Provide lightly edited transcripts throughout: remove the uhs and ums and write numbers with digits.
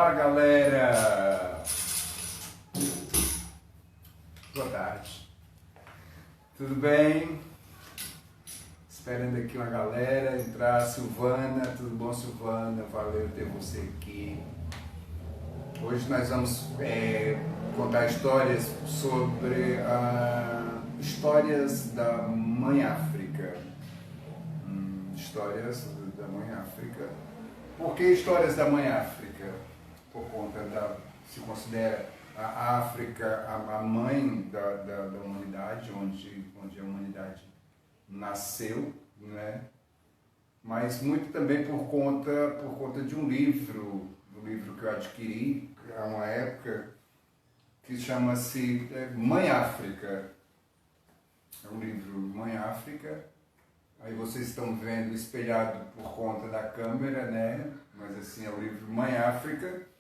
Olá, galera! Boa tarde. Tudo bem? Esperando aqui uma galera entrar. Silvana, tudo bom, Silvana? Valeu ter você aqui. Hoje nós vamos contar histórias sobre histórias da Mãe África. Histórias da Mãe África. Por que histórias da Mãe África? Por conta se considera a África a mãe da humanidade, onde a humanidade nasceu, né? Mas muito também por conta de um livro que eu adquiri há uma época, que chama-se Mãe África. É um livro Mãe África. Aí vocês estão vendo espelhado por conta da câmera, né? Mas assim, é o livro Mãe África,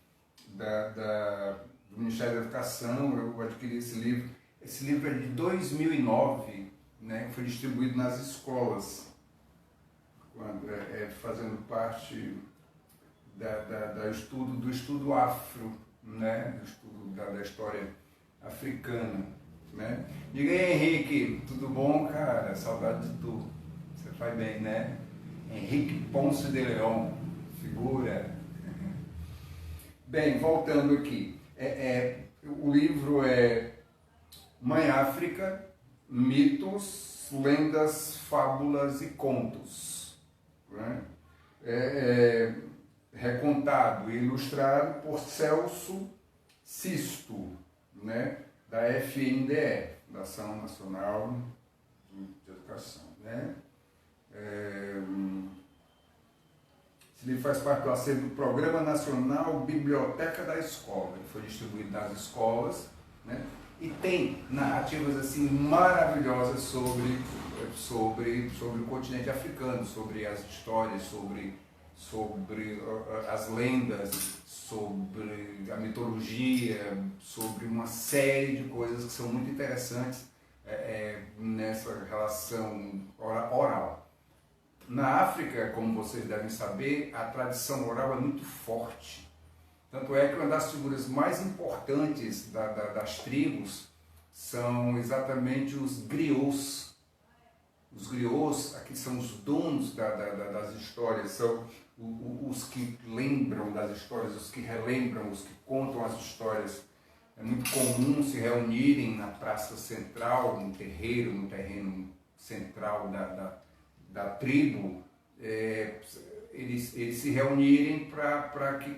do Ministério da Educação. Eu adquiri esse livro. Esse livro é de 2009, né? Foi distribuído nas escolas, fazendo parte do estudo afro, né? Do estudo da história africana, né? Diga aí, Henrique, tudo bom, cara? Saudade de tu. Você faz bem, né? Henrique Ponce de Leon, figura. Bem, voltando aqui. O livro é Mãe África, Mitos, Lendas, Fábulas e Contos. Né? Recontado e ilustrado por Celso Sisto, né? Da FNDE, da Ação Nacional de Educação. Né? Esse livro faz parte do acervo do Programa Nacional Biblioteca da Escola. Ele foi distribuído nas escolas, né? E tem narrativas assim maravilhosas sobre o continente africano, sobre as histórias, sobre as lendas, sobre a mitologia, sobre uma série de coisas que são muito interessantes nessa relação oral. Na África, como vocês devem saber, a tradição oral é muito forte. Tanto é que uma das figuras mais importantes das tribos são exatamente os griots. Os griots, aqui são os donos das histórias, são os que lembram das histórias, os que relembram, os que contam as histórias. É muito comum se reunirem na praça central, no terreno central da tribo, eles se reunirem para que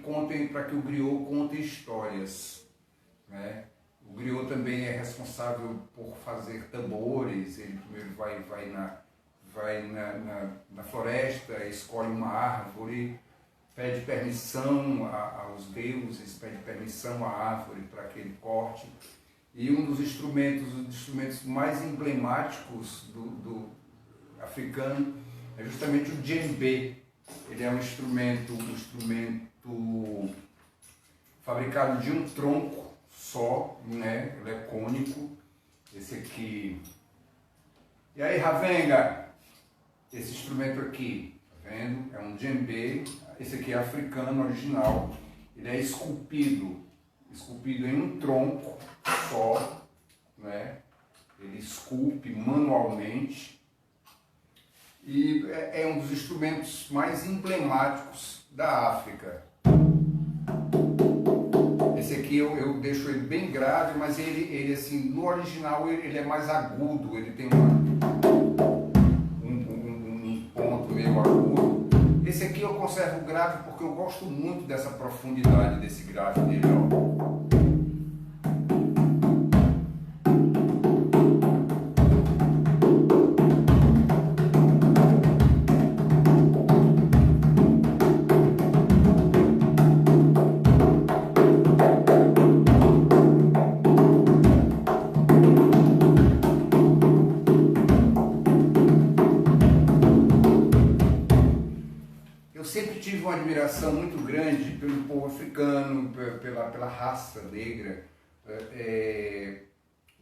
o griot conte histórias. Né? O griot também é responsável por fazer tambores. Ele primeiro vai na floresta, escolhe uma árvore, pede permissão aos deuses, pede permissão à árvore para que ele corte. E um dos instrumentos mais emblemáticos do africano é justamente o djembe. Ele é um instrumento fabricado de um tronco só, né? Ele é cônico. Esse aqui. E aí, Ravenga? Esse instrumento aqui, tá vendo? É um djembe. Esse aqui é africano, original. Ele é esculpido em um tronco só, né? Ele esculpe manualmente. E é um dos instrumentos mais emblemáticos da África. Esse aqui eu deixo ele bem grave, mas ele assim, no original ele é mais agudo, ele tem um ponto meio agudo. Esse aqui eu conservo grave porque eu gosto muito dessa profundidade desse grave dele, ó. Uma admiração muito grande pelo povo africano, pela raça negra.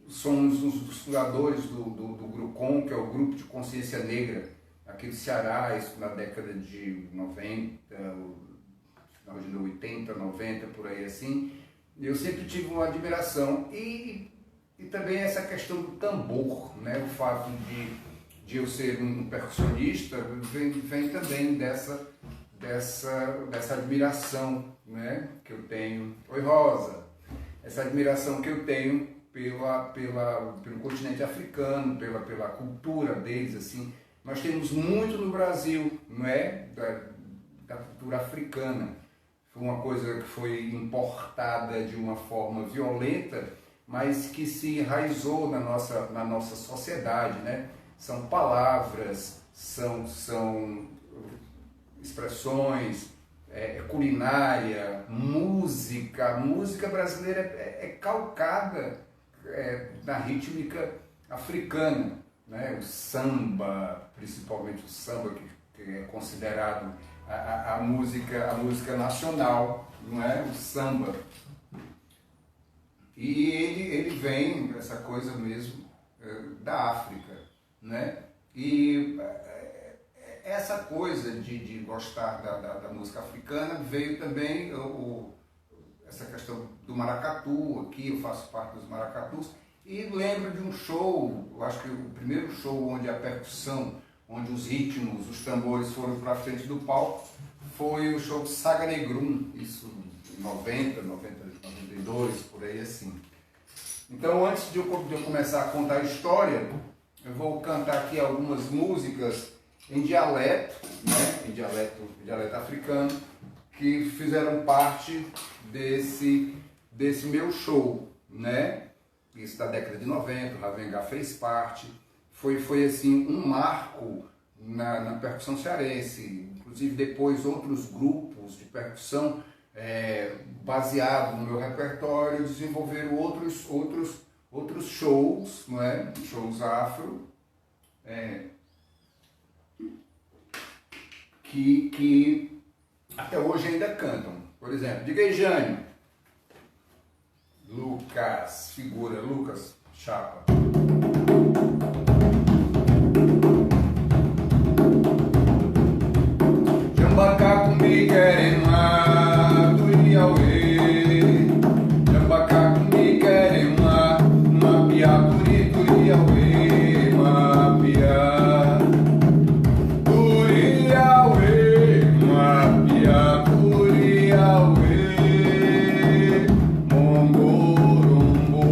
Somos os fundadores do GRUCON, que é o Grupo de Consciência Negra, aqui do Ceará, isso na década de 90, de 80, 90, por aí assim, eu sempre tive uma admiração. E também essa questão do tambor, né? O fato de eu ser um percussionista vem também dessa admiração, né? Que eu tenho. Oi, Rosa! Essa admiração que eu tenho pelo continente africano, pela cultura deles, assim. Nós temos muito no Brasil, não é? Da cultura africana. Foi uma coisa que foi importada de uma forma violenta, mas que se enraizou na nossa sociedade, né? São palavras, são expressões, culinária, música. A música brasileira é calcada na rítmica africana, né? O samba, principalmente o samba, que é considerado a música nacional, não é? O samba. E ele vem, essa coisa mesmo, da África, né? E essa coisa de gostar da música africana veio também essa questão do maracatu. Aqui eu faço parte dos maracatus e lembro de um show, eu acho que o primeiro show onde a percussão, onde os ritmos, os tambores foram para frente do palco, foi o show Saga Negrum, isso em 90, 92, por aí assim. Então, antes de eu começar a contar a história, eu vou cantar aqui algumas músicas em dialeto, né? Em dialeto africano, que fizeram parte desse meu show, né? Isso da década de 90, o Ravengá fez parte. Foi assim um marco na percussão cearense. Inclusive depois outros grupos de percussão baseado no meu repertório desenvolveram outros shows, não é? Shows afro, que até hoje ainda cantam. Por exemplo, diga aí, Jânio. Lucas, figura, Lucas Chapa. Jambacá comigo querema, turiauê. Jambacá comigo querema, mapiá, turiauê, mapiá. Turiauê, mapiá, turiauê. Mongorombo.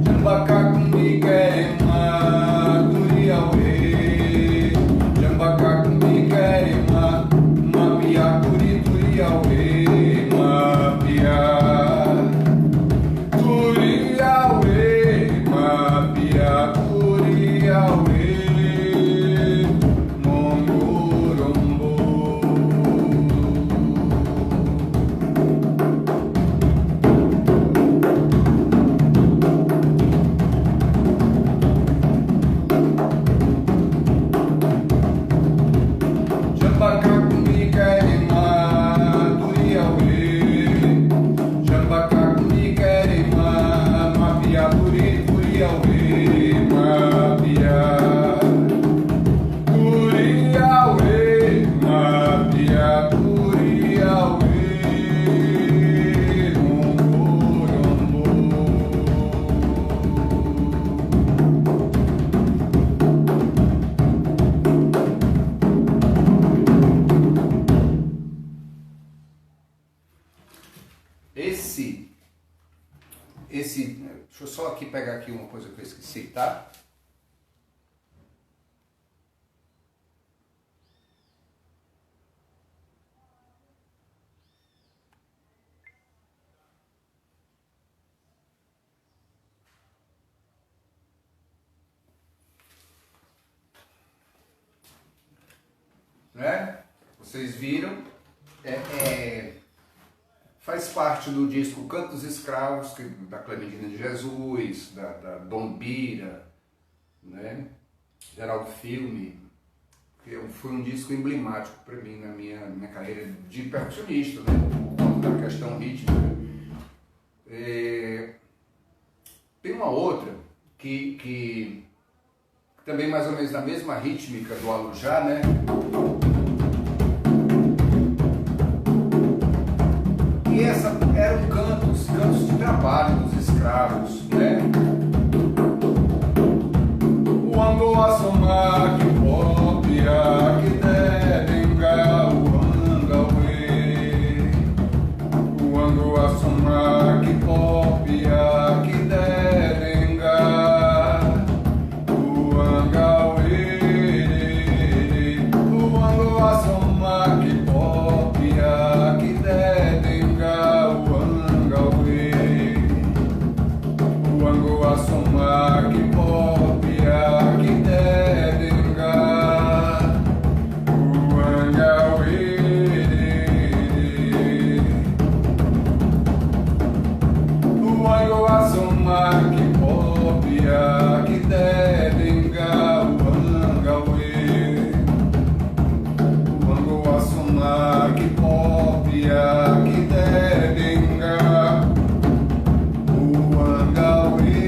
Jambacá comigo querema, turiauê. Jambacá comigo querema, mapiá, turiauê, mapiá. Turiauê, mapiá, turiauê, mongorombo. Jambacá comigo querema, turiauê. Jambacá comigo querema, mapiá, turiauê, mapiá. Turiauê, mapiá, turiauê, mongorombo. Deixa eu só aqui pegar aqui uma coisa que eu esqueci, tá? Né? Vocês viram? Faz parte do disco Canto dos Escravos, da Clementina de Jesus, da Dom Bira, né? Geraldo Filme, que foi um disco emblemático para mim na minha carreira de percussionista, né? Por conta da questão rítmica. Tem uma outra que também mais ou menos na mesma rítmica do Alujá, né? escravos, né? O Angola Soma que popia que dedenga o Angauê. O Angola Soma que popia que dedenga o Angauê. O Angola Soma que popia que dedenga o Angauê. O Angola Soma que popia que dedenga o Angauê. O Angola Soma que popia que dedenga o Angauê. O Angola Soma que popia que dedenga o Angauê.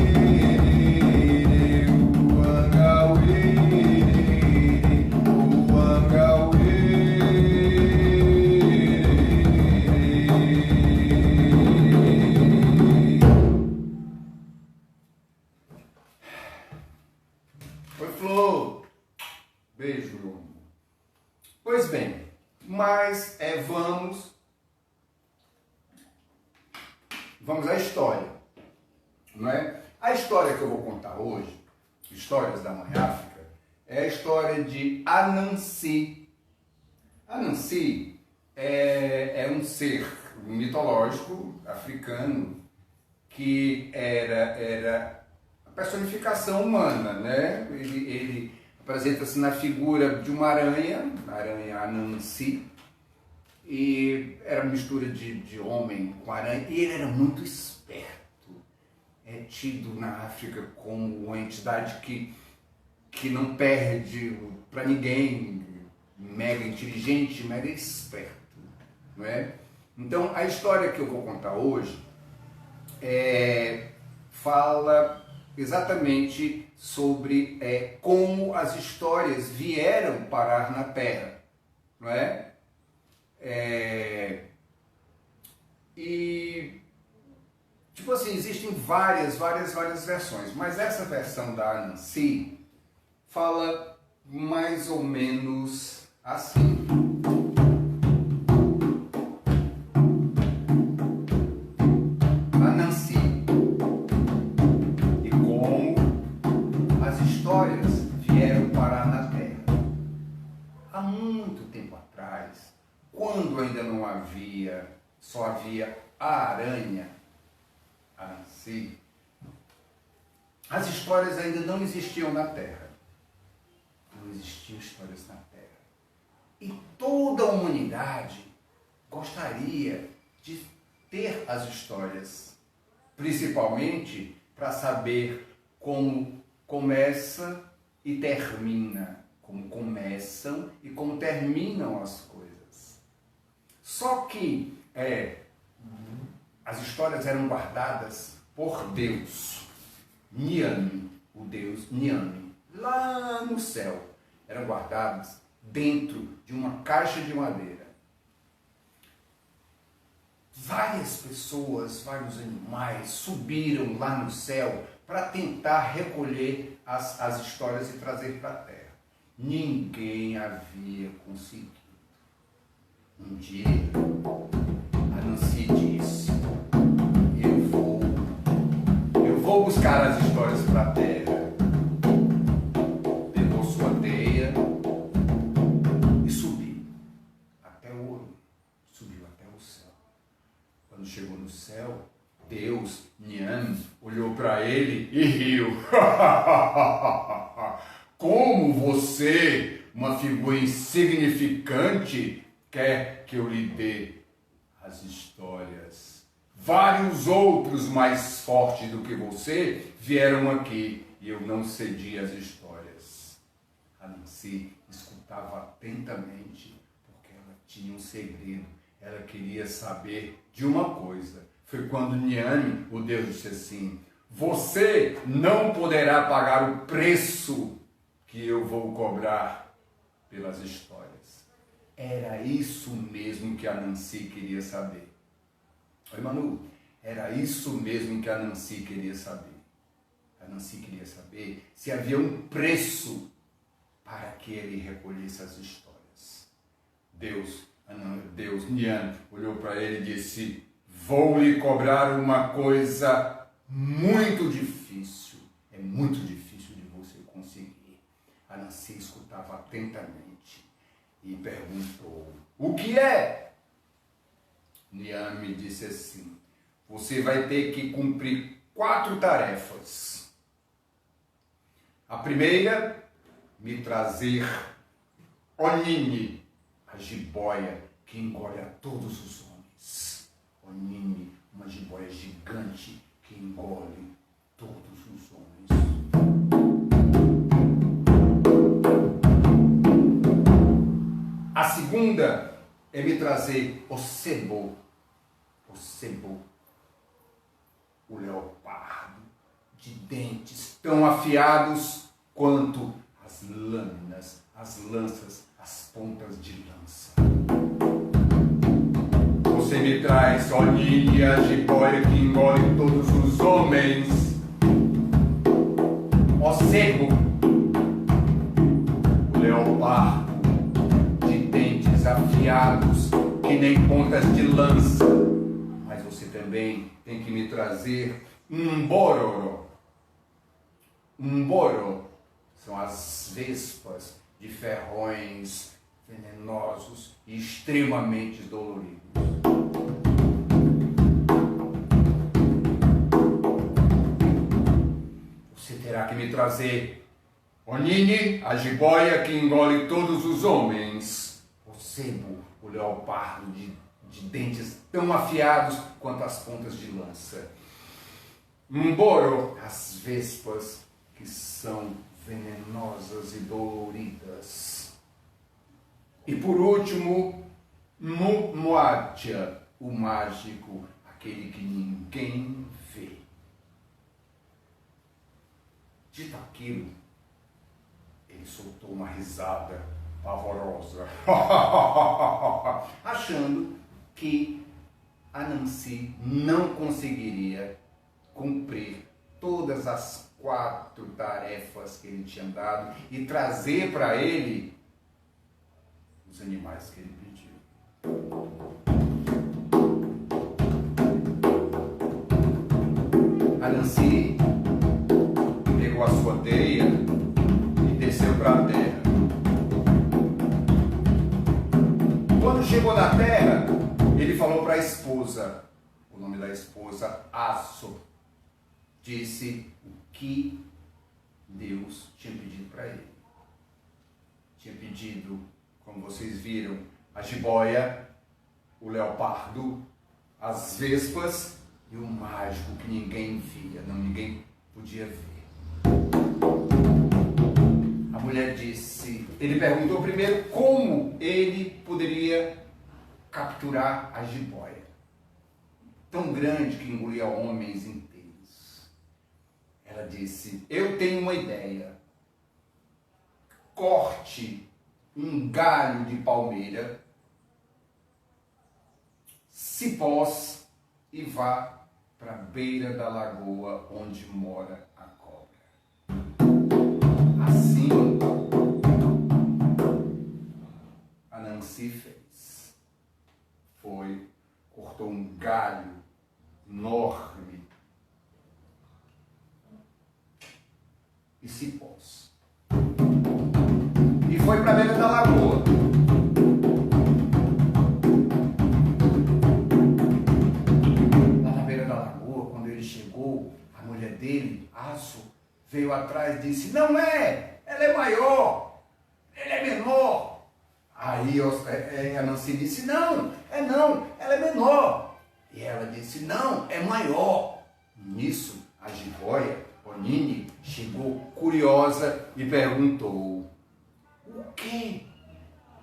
Oi, Flor. Beijo, meu amor. Pois bem, mas vamos à história, não é? A história que eu vou contar hoje, Histórias da Mãe África, é a história de Anansi. Anansi é um ser mitológico africano que era a personificação humana, né? Ele apresenta-se na figura de uma aranha, a aranha Anansi, e era uma mistura de homem com aranha, e ele era muito esperto. É tido na África como uma entidade que não perde para ninguém, mega inteligente, mega esperto, não é? Então, a história que eu vou contar hoje fala exatamente sobre como as histórias vieram parar na Terra, não é? E, tipo assim, existem várias versões, mas essa versão da Anansi fala mais ou menos assim. Anansi e como as histórias vieram parar na Terra. Há muito tempo atrás, quando ainda não havia, só havia a aranha, Anansi, as histórias ainda não existiam na Terra. Não existiam histórias na Terra. E toda a humanidade gostaria de ter as histórias, principalmente para saber como começa e termina, como começam e como terminam as coisas. Só que as histórias eram guardadas por Deus, Nyame, o Deus Nyame, lá no céu, eram guardadas dentro de uma caixa de madeira. Várias pessoas, vários animais subiram lá no céu para tentar recolher as histórias e trazer para a terra. Ninguém havia conseguido. Um dia, Anansi disse: eu vou buscar as histórias para a terra. Pegou sua teia e subiu até o ouro, subiu até o céu. Quando chegou no céu, Deus, Nyame, olhou para ele e riu. Como você, uma figura insignificante, quer que eu lhe dê as histórias? Vários outros mais fortes do que você vieram aqui e eu não cedi as histórias. Anansi escutava atentamente porque ela tinha um segredo. Ela queria saber de uma coisa. Foi quando Nyame, o Deus, disse assim: você não poderá pagar o preço que eu vou cobrar pelas histórias. Era isso mesmo que Anansi queria saber. Oi, Manu. Era isso mesmo que a Nancy queria saber. A Nancy queria saber se havia um preço para que ele recolhesse as histórias. Nian, olhou para ele e disse: vou lhe cobrar uma coisa muito difícil. É muito difícil de você conseguir. A Nancy escutava atentamente e perguntou: o que é? Nian me disse assim: você vai ter que cumprir 4 tarefas. A primeira, me trazer Onini, a jiboia que engole a todos os homens. Onini, uma jiboia gigante que engole todos os homens. A segunda é me trazer Osebo, o leopardo, de dentes tão afiados quanto as lâminas, as lanças, as pontas de lança. Você me traz Onini, a jiboia que engole todos os homens. Osebo, o leopardo, de dentes afiados que nem pontas de lança. Mas você também tem que me trazer um bororo. Um bororo são as vespas de ferrões venenosos e extremamente doloridos. Você terá que me trazer Onini, a jiboia que engole todos os homens. Osebo, o leopardo de dentes tão afiados quanto as pontas de lança. Mboro, as vespas que são venenosas e doloridas. E por último, Moatia, o mágico, aquele que ninguém vê. Dito aquilo, ele soltou uma risada pavorosa, achando que a Nancy não conseguiria cumprir todas as 4 tarefas que ele tinha dado e trazer para ele os animais que ele pediu. A Nancy pegou a sua teia e desceu para a terra. Quando chegou na terra, ele falou para a esposa, o nome da esposa, Asso, disse o que Deus tinha pedido para ele. Tinha pedido, como vocês viram, a jiboia, o leopardo, as vespas e o mágico que ninguém via, ninguém podia ver. A mulher disse, ele perguntou primeiro como ele poderia capturar a jiboia, tão grande que engolia homens inteiros. Ela disse, eu tenho uma ideia. Corte um galho de palmeira, cipós e vá para a beira da lagoa onde mora a cobra. Assim, a Nancy fez. Foi, cortou um galho enorme e cipós. E foi para a beira da lagoa. Lá na beira da lagoa, quando ele chegou, a mulher dele, Asso, veio atrás e disse, não é, ela é maior, ele é menor. Aí a Nancy disse, não, ela é menor. E ela disse, não, é maior. Nisso, a jiboia, Onini, chegou curiosa e perguntou, o que?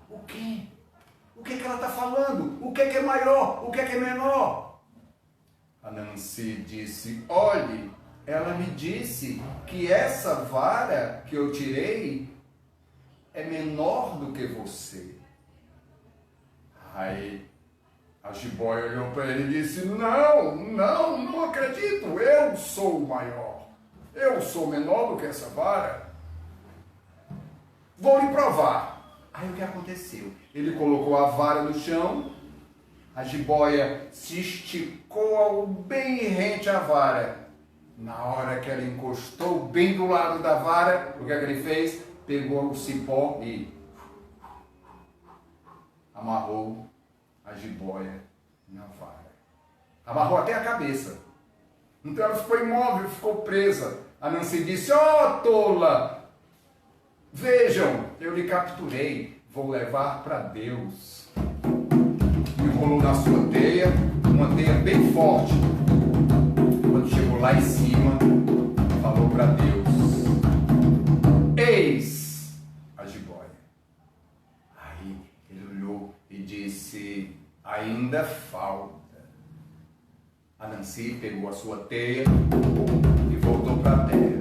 O que que ela está falando? O que é maior? O que é menor? A Nancy disse, olhe, ela me disse que essa vara que eu tirei é menor do que você. Aí A jiboia olhou para ele e disse: não acredito, eu sou o maior. Eu sou menor do que essa vara. Vou lhe provar. Aí o que aconteceu? Ele colocou a vara no chão, a jiboia se esticou bem rente à vara. Na hora que ela encostou bem do lado da vara, o que é que ele fez? Pegou o cipó e amarrou a jiboia na vara. Amarrou até a cabeça. Então ela ficou imóvel, ficou presa. A Nancy disse: "Oh, tola! Vejam, eu lhe capturei, vou levar para Deus." Enrolou na sua teia, uma teia bem forte. Quando chegou lá em cima, falou para Deus: "Eis a jiboia." Aí ele olhou e disse: "Ainda falta." A Nancy pegou a sua teia e voltou para a terra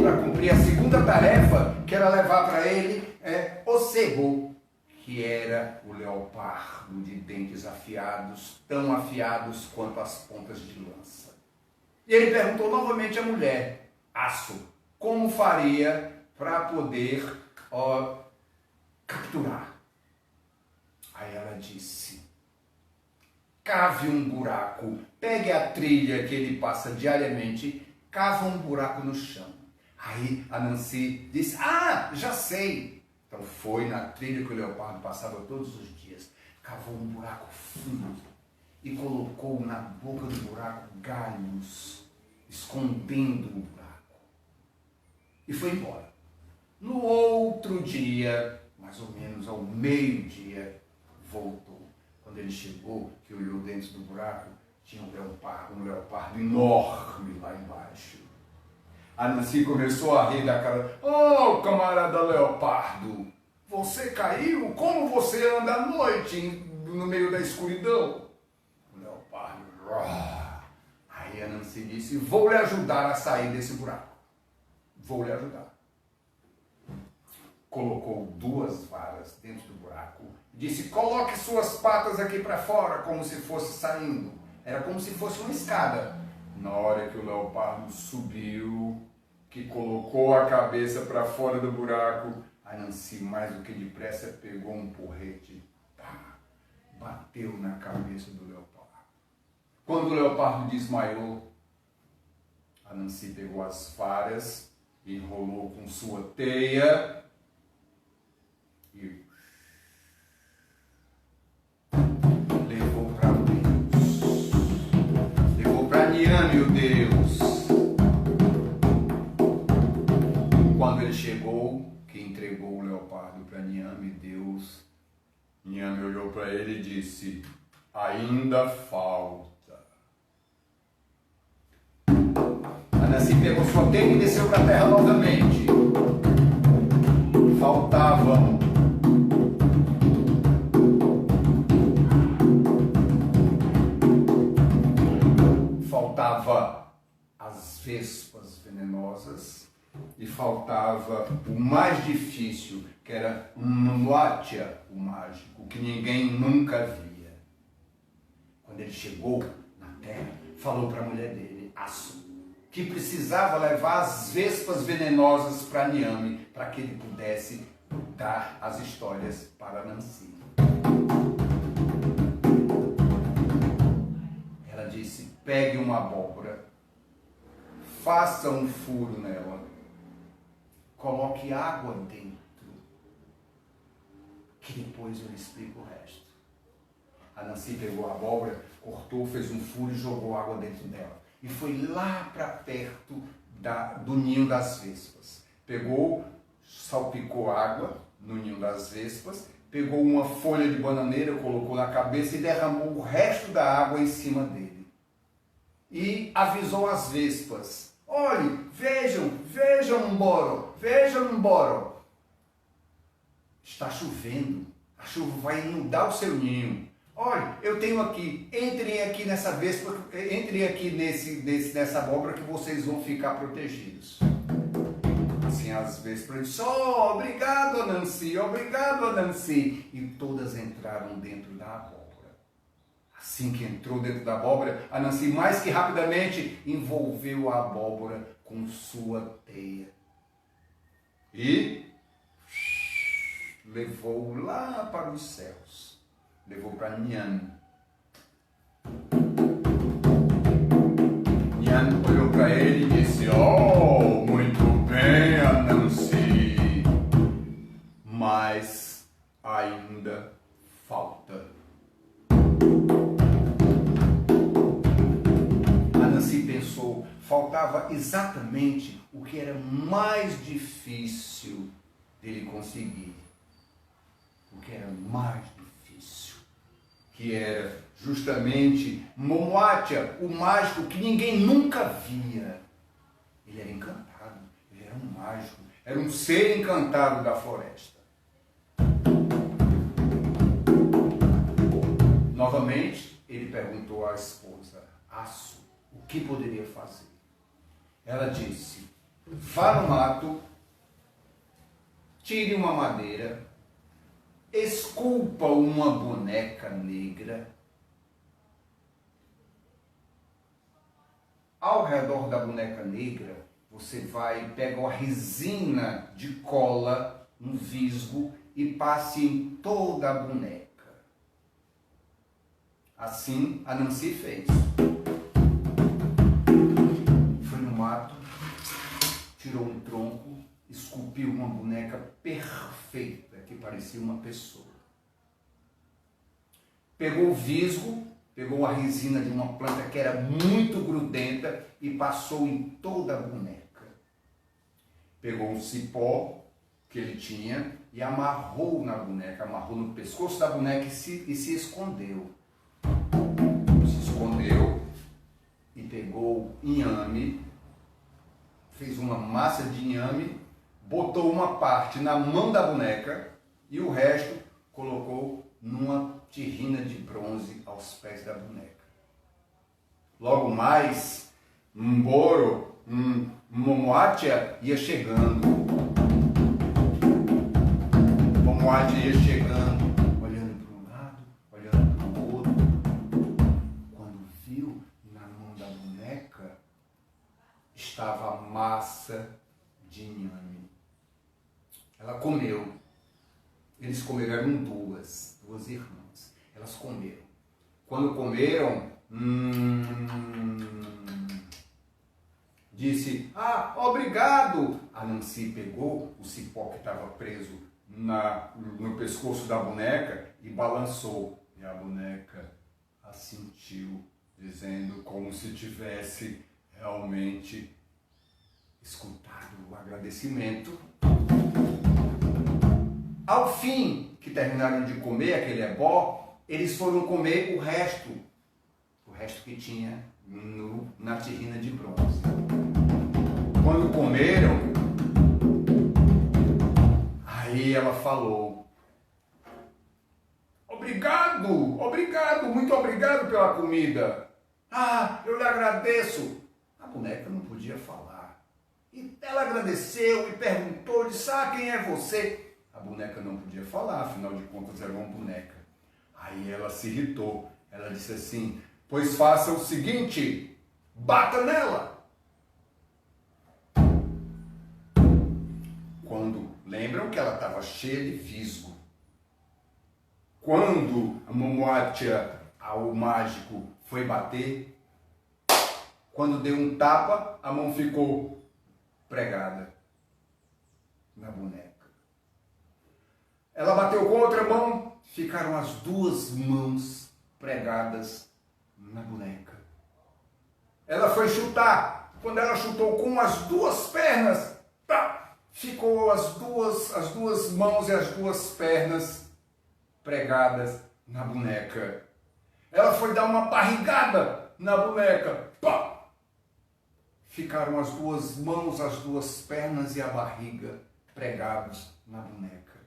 para cumprir a segunda tarefa, que era levar para ele o sebo, que era o leopardo de dentes afiados, tão afiados quanto as pontas de lança. E ele perguntou novamente à mulher: "Aço, como faria para poder capturar?" Aí ela disse: "Cave um buraco, pegue a trilha que ele passa diariamente, cava um buraco no chão." Aí a Nancy disse: "Ah, já sei." Então foi na trilha que o leopardo passava todos os dias, cavou um buraco fundo e colocou na boca do buraco galhos, escondendo o buraco. E foi embora. No outro dia, mais ou menos ao meio-dia, voltou. Quando ele chegou, que olhou dentro do buraco, tinha um leopardo enorme lá embaixo. A Nancy começou a rir da cara: "Oh, camarada leopardo, você caiu? Como você anda à noite no meio da escuridão?" O leopardo: "Roar." Aí a Nancy disse: "Vou lhe ajudar a sair desse buraco. Vou lhe ajudar." Colocou 2 varas dentro do buraco. Disse: "Coloque suas patas aqui para fora, como se fosse saindo." Era como se fosse uma escada. Na hora que o leopardo subiu, que colocou a cabeça para fora do buraco, a Nancy, mais do que depressa, pegou um porrete, bateu na cabeça do leopardo. Quando o leopardo desmaiou, a Nancy pegou as varas, enrolou com sua teia e levou para Deus. Levou para Niame, o Deus. Quando ele chegou, que entregou o leopardo para Niame, Deus, Niame olhou para ele e disse: "Ainda falta." A Nancy pegou sua teia e desceu para a terra novamente. Faltava as vespas venenosas e faltava o mais difícil, que era um Mnuatia, o mágico, que ninguém nunca via. Quando ele chegou na terra, falou para a mulher dele, Aço, que precisava levar as vespas venenosas para Niame, para que ele pudesse dar as histórias para Nancy. Ela disse: "Pegue uma abóbora, faça um furo nela, coloque água dentro, que depois eu lhe explico o resto." A Nancy pegou a abóbora, cortou, fez um furo e jogou água dentro dela. E foi lá para perto do ninho das vespas. Pegou, salpicou água no ninho das vespas, pegou uma folha de bananeira, colocou na cabeça e derramou o resto da água em cima dele. E avisou as vespas: "Olhe, vejam, Mboro, vejam, Mboro. Está chovendo, a chuva vai inundar o seu ninho. Olha, eu tenho aqui, entrem aqui nessa vespa, entrem aqui nessa abóbora que vocês vão ficar protegidos." assim às vezes para ele, só, obrigado, Anansi, obrigado, Anansi. E todas entraram dentro da abóbora. Assim que entrou dentro da abóbora, Anansi mais que rapidamente envolveu a abóbora com sua teia. E levou lá para os céus. Levou para Nhan. Nhan olhou para ele e disse, oh, muito bem, Anansi, mas ainda falta. Anansi pensou, faltava exatamente o que era mais difícil dele conseguir. O que era mais difícil, que era justamente Momoatia, o mágico que ninguém nunca via. Ele era encantado, ele era um mágico, era um ser encantado da floresta. Novamente, ele perguntou à esposa, Aço, o que poderia fazer? Ela disse, vá no mato, tire uma madeira, esculpa uma boneca negra. Ao redor da boneca negra, você vai pegar uma resina de cola, um visgo, e passe em toda a boneca. Assim, Anansi fez. Foi no mato, tirou um tronco, esculpiu uma boneca perfeita, que parecia uma pessoa. Pegou o visgo, pegou a resina de uma planta que era muito grudenta e passou em toda a boneca. Pegou um cipó que ele tinha e amarrou na boneca, amarrou no pescoço da boneca e se escondeu. Se escondeu e pegou inhame, fez uma massa de inhame, botou uma parte na mão da boneca e o resto colocou numa tirrina de bronze aos pés da boneca. Logo mais, Momoatia ia chegando. Momoatia ia chegando, olhando para um lado, olhando para o outro. Quando viu na mão da boneca, estava a massa de inhame. Ela comeu. Eles comeram, eram duas irmãs. Elas comeram. Quando comeram, disse, obrigado. Anansi pegou o cipó que estava preso no pescoço da boneca e balançou. E a boneca assentiu, dizendo como se tivesse realmente escutado o agradecimento. Ao fim que terminaram de comer aquele ebó, eles foram comer o resto que tinha na tirrina de bronze. Quando comeram, aí ela falou, obrigado, muito obrigado pela comida. Eu lhe agradeço. A boneca não podia falar. E ela agradeceu e perguntou, disse, quem é você? A boneca não podia falar, afinal de contas era uma boneca. Aí ela se irritou. Ela disse assim, pois faça o seguinte, bata nela. Lembram que ela estava cheia de visgo. Quando a Momoatia, o mágico, foi bater, quando deu um tapa, a mão ficou pregada na boneca. Ela bateu com outra mão, ficaram as duas mãos pregadas na boneca. Ela foi chutar. Quando ela chutou com as duas pernas, ficou as duas mãos e as duas pernas pregadas na boneca. Ela foi dar uma barrigada na boneca. Ficaram as duas mãos, as duas pernas e a barriga pregados na boneca.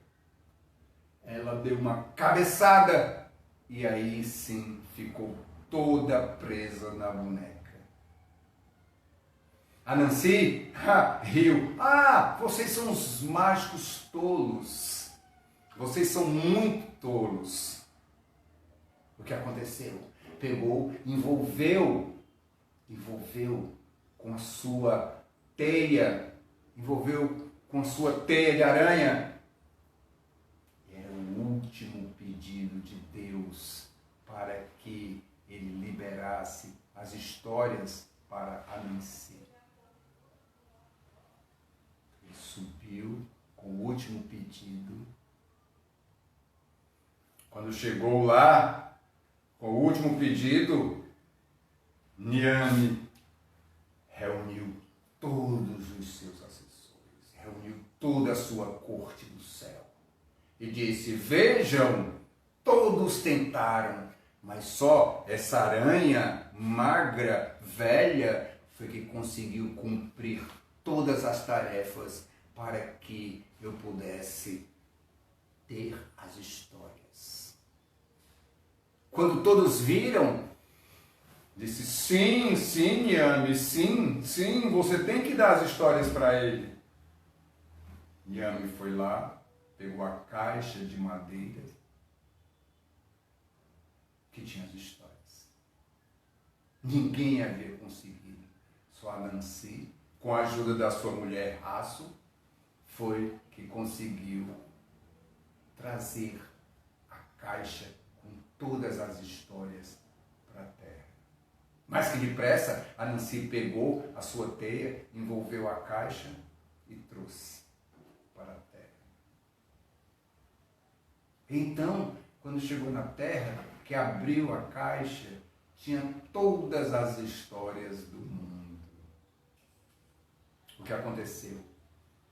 Ela deu uma cabeçada e aí sim ficou toda presa na boneca. A Nancy riu. Vocês são os mágicos tolos. Vocês são muito tolos. O que aconteceu? Pegou, envolveu com a sua teia, de aranha. Era o último pedido de Deus para que ele liberasse as histórias para a Nancy. Ele subiu com o último pedido. Quando chegou lá, com o último pedido, Niame reuniu todos os seus assessores, reuniu toda a sua corte do céu e disse: vejam, todos tentaram, mas só essa aranha magra, velha, foi que conseguiu cumprir todas as tarefas para que eu pudesse ter as histórias. Quando todos viram, disse: sim, Niame, sim, você tem que dar as histórias para ele. Niame foi lá, pegou a caixa de madeira que tinha as histórias. Ninguém havia conseguido. Só a Nancy, com a ajuda da sua mulher Aço, foi que conseguiu trazer a caixa com todas as histórias para a terra. Mas que depressa, a Nancy pegou a sua teia, envolveu a caixa e trouxe para a terra. Então, quando chegou na terra, que abriu a caixa, tinha todas as histórias do mundo. O que aconteceu?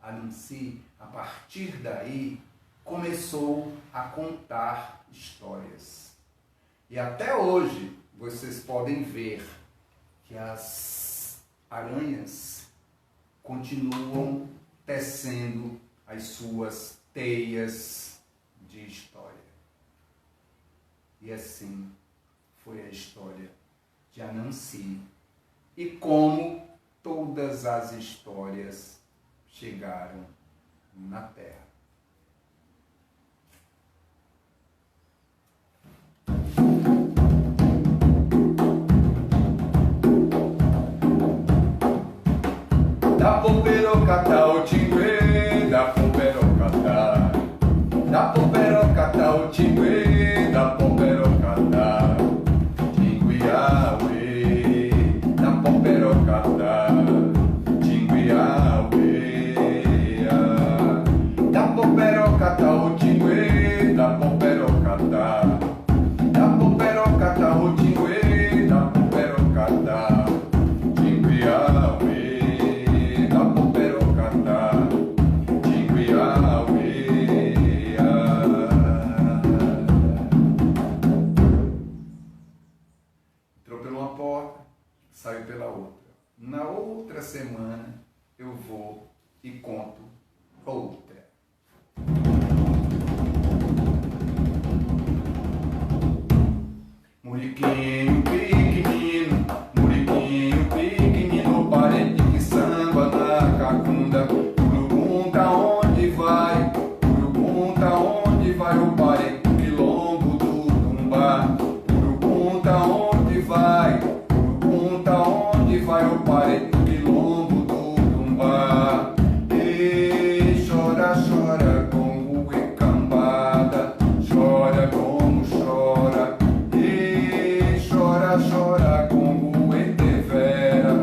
A Nancy, a partir daí, começou a contar histórias. E até hoje, vocês podem ver que as aranhas continuam tecendo as suas teias de história. E assim foi a história de Anansi e como todas as histórias chegaram na Terra. Da poperocata o tingue, da poperocata. Da poperocata o tingue, da poperocata. Tinguiaue, da poperocata. Tinguiaue. Da poperocata o tingue, da poperocata. Da poperocata o tingue, da poperocata. Tinguiaue. Saiu pela outra. Na outra semana eu vou e conto outra. Muriquinho pequenino, muriquinho pequenino, parente que samba na cacunda. Pergunta onde vai, pergunta onde vai o parente do quilombo do Tumbá. Pergunta onde vai. Onde vai o parente do quilombo do Tumbá? E chora, chora como é cambada, chora como chora. E chora, chora como é devera,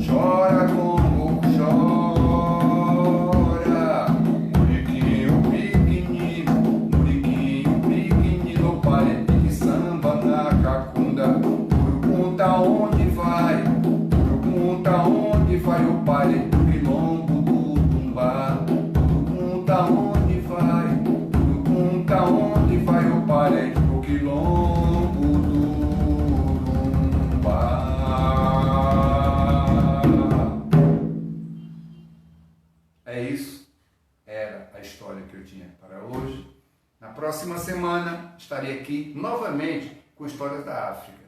chora como chora. Muriquinho pequenino, parente que samba na cacunda. Pergunta onde vai, pergunta onde vai o parente do quilombo do Tumbá. Pergunta onde vai o parente do quilombo do Tumbá. É isso, era a história que eu tinha para hoje. Na próxima semana estarei aqui novamente com histórias da África.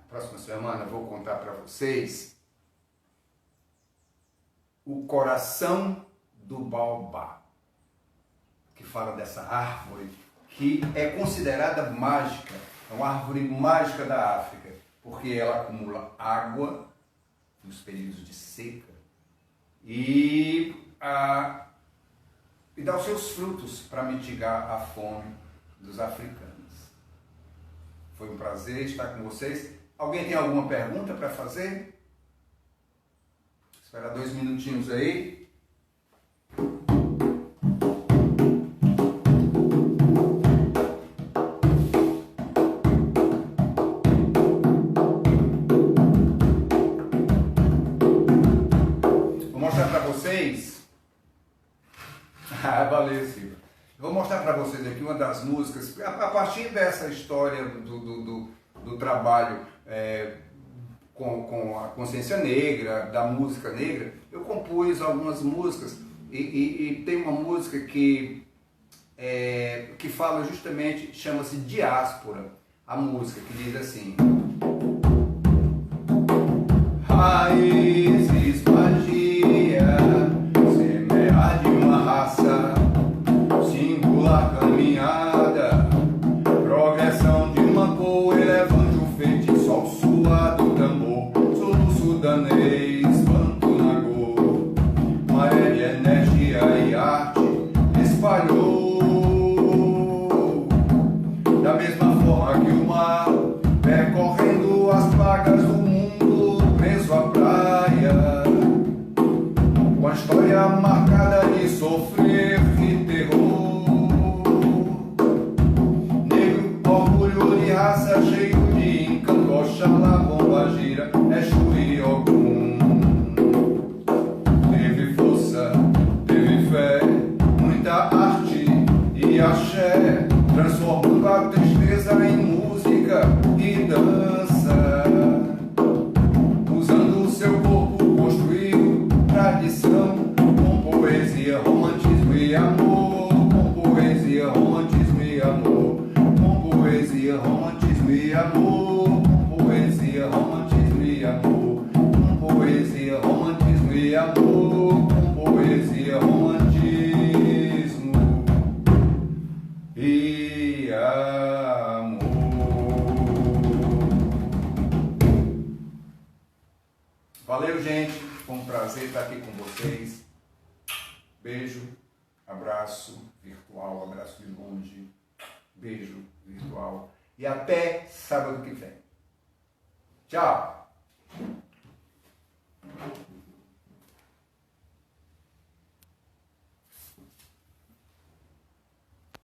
Próxima semana eu vou contar para vocês O Coração do Baobá, que fala dessa árvore que é considerada mágica, é uma árvore mágica da África, porque ela acumula água nos períodos de seca e dá os seus frutos para mitigar a fome dos africanos. Foi um prazer estar com vocês. Alguém tem alguma pergunta para fazer? Espera 2 minutinhos aí. Vou mostrar para vocês. Valeu, Silvia. Vou mostrar para vocês aqui uma das músicas, a partir dessa história do trabalho com a consciência negra, da música negra, eu compus algumas músicas e tem uma música que fala justamente, chama-se Diáspora, a música que diz assim: raízes, magia, semear de uma raça, singular caminhada, progressão de uma cor, elevante o feitiço ao suar do tambor, soluço danês, banto nagô, maré de energia e arte espalhou, da mesma forma que o mar, percorrendo as pragas do mundo, preso à praia, com a história marcada de sofrer e terror. Negro, orgulho de raça, cheio de encanto, Oxalá, bomba gira, Exu e Ogum. Teve força, teve fé, muita arte e axé, transformando a tristeza em música e dança. Usando o seu corpo, construiu tradição, com poesia, romantismo e amor, com poesia, romantismo e amor, com poesia, romantismo e amor, com poesia, romantismo e amor, com poesia, romantismo e amor, com poesia, romantismo e amor. Valeu, gente. Foi um prazer estar aqui com vocês. Beijo, abraço virtual, abraço de longe, beijo virtual. E até sábado que vem. Tchau!